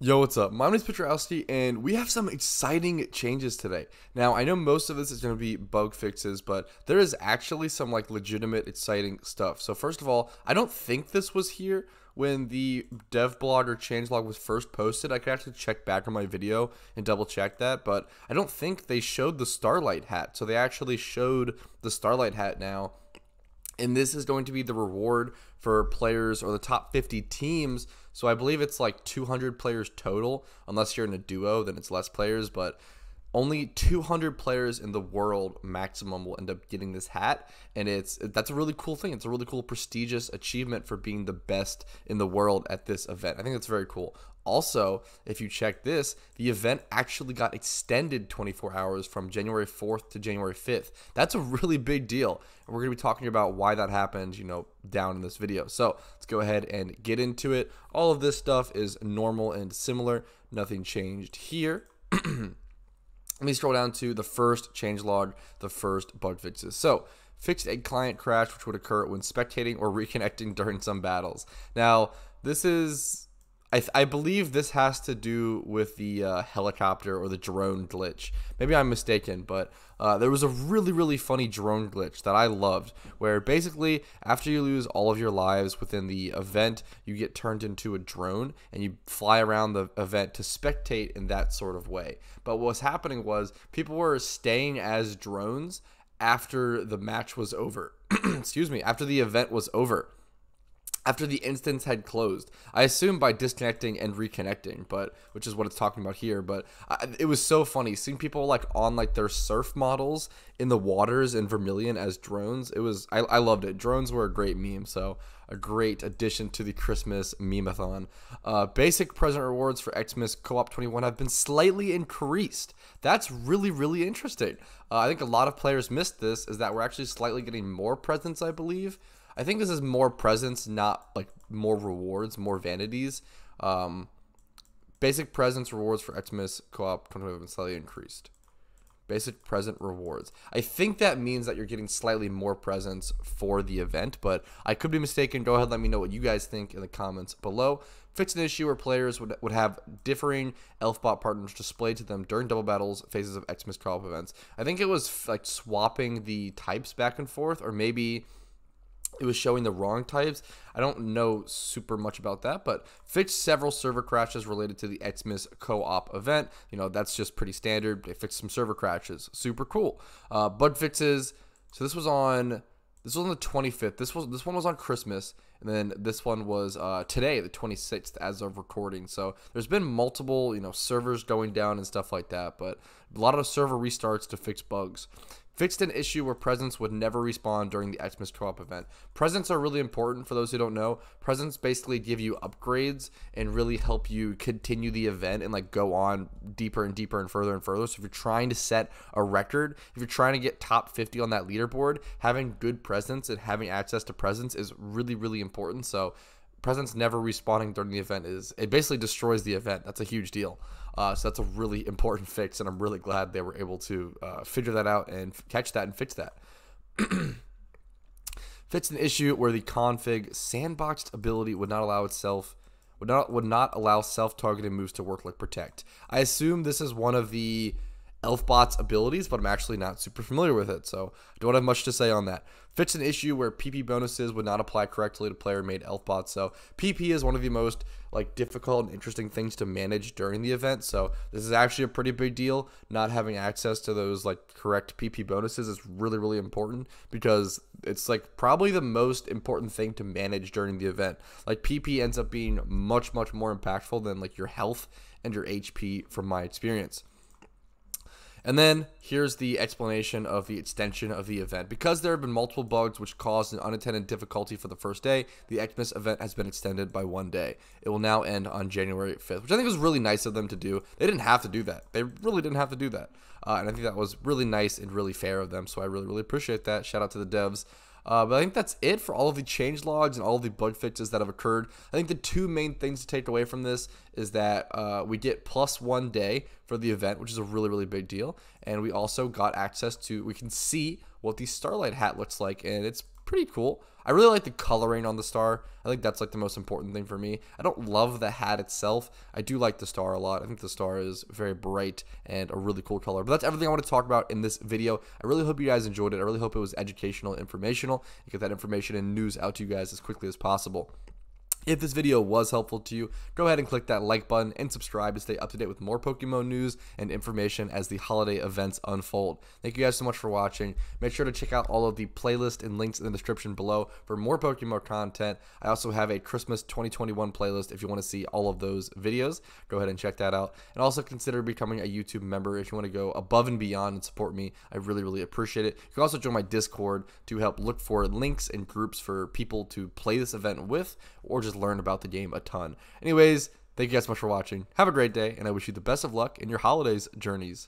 Yo, what's up? My name is Petrowski, and we have some exciting changes today. Now, I know most of this is going to be bug fixes, but there is actually some like legitimate exciting stuff. So first of all, I don't think this was here when the dev blog or changelog was first posted. I could actually check back on my video and double check that, but I don't think they showed the Starlight Hat. So they actually showed the Starlight Hat now. And this is going to be the reward for players or the top 50 teams. So I believe it's like 200 players total. Unless you're in a duo, then it's less players. But only 200 players in the world maximum will end up getting this hat, and that's a really cool thing. It's a really cool prestigious achievement for being the best in the world at this event. I think that's very cool. Also, if you check this, the event actually got extended 24 hours from January 4th to January 5th. That's a really big deal, and we're going to be talking about why that happened, down in this video. So let's go ahead and get into it. All of this stuff is normal and similar. Nothing changed here. Let me scroll down to the first changelog, the first bug fixes. So, fixed a client crash which would occur when spectating or reconnecting during some battles. Now, this is, I believe this has to do with the helicopter or the drone glitch. Maybe I'm mistaken, but there was a really funny drone glitch that I loved, where basically after you lose all of your lives within the event, you get turned into a drone and you fly around the event to spectate in that sort of way. But what was happening was people were staying as drones after the match was over. Excuse me, after the event was over. After the instance had closed. I assume by disconnecting and reconnecting, but which is what it's talking about here. But it was so funny seeing people like on like their surf models in the waters in Vermilion as drones. I loved it. Drones were a great meme, so a great addition to the Christmas meme-a-thon. Basic present rewards for Xmas Co-op 21 have been slightly increased. That's really interesting. I think a lot of players missed this, is that we're actually slightly getting more presents, I believe. I think this is more presents, not like more rewards, more vanities. Basic presents rewards for Xmas Co-op 21 have been slightly increased. Basic present rewards. I think that means that you're getting slightly more presents for the event, but I could be mistaken. Go ahead and let me know what you guys think in the comments below. Fix an issue where players would have differing Elfbot partners displayed to them during double battles phases of Xmas Co-op events. I think it was like swapping the types back and forth, or maybe it was showing the wrong types. I don't know super much about that, but fixed several server crashes related to the Xmas Co-op event. That's just pretty standard. They fixed some server crashes. Super cool. Bug fixes. So this was on the 25th. This one was on Christmas, and then this one was today, the 26th, as of recording. So there's been multiple, servers going down and stuff like that, but a lot of server restarts to fix bugs. Fixed an issue where presents would never respawn during the Xmas Co-op event. Presents are really important for those who don't know. Presents basically give you upgrades and really help you continue the event and like go on deeper and deeper and further and further. So if you're trying to set a record, if you're trying to get top 50 on that leaderboard, having good presents and having access to presents is really important. So presents never respawning during the event it basically destroys the event. That's a huge deal. So that's a really important fix, and I'm really glad they were able to figure that out and catch that and fix that. Fix an issue where the config sandboxed ability would not allow self-targeted moves to work like protect. I assume this is one of the Elfbot's abilities, but I'm actually not super familiar with it, so I don't have much to say on that. Fix an issue where PP bonuses would not apply correctly to player-made Elfbots. So PP is one of the most difficult and interesting things to manage during the event, so this is actually a pretty big deal. Not having access to those correct PP bonuses is really important, because it's probably the most important thing to manage during the event. PP ends up being much more impactful than your health and your HP from my experience. And then here's the explanation of the extension of the event. Because there have been multiple bugs which caused an unintended difficulty for the first day, the Xmas event has been extended by 1 day. It will now end on January 5th, which I think was really nice of them to do. They didn't have to do that. They really didn't have to do that. And I think that was really nice and really fair of them, so I really appreciate that. Shout out to the devs. But I think that's it for all of the change logs and all of the bug fixes that have occurred. I think the two main things to take away from this is that we get plus 1 day for the event, which is a really big deal. And we also got access to, we can see what the Starlight Hat looks like, and it's pretty cool. I really like the coloring on the star. I think that's like the most important thing for me. I don't love the hat itself. I do like the star a lot. I think the star is very bright and a really cool color. But that's everything I want to talk about in this video. I really hope you guys enjoyed it. I really hope it was educational, informational. You get that information and news out to you guys as quickly as possible. If this video was helpful to you, go ahead and click that like button and subscribe to stay up to date with more Pokemon news and information as the holiday events unfold. Thank you guys so much for watching. Make sure to check out all of the playlists and links in the description below for more Pokemon content. I also have a Christmas 2021 playlist if you want to see all of those videos. Go ahead and check that out. And also consider becoming a YouTube member if you want to go above and beyond and support me. I really, really appreciate it. You can also join my Discord to help look for links and groups for people to play this event with, or just learn about the game a ton. Anyways, thank you guys so much for watching. Have a great day, and I wish you the best of luck in your holidays journeys.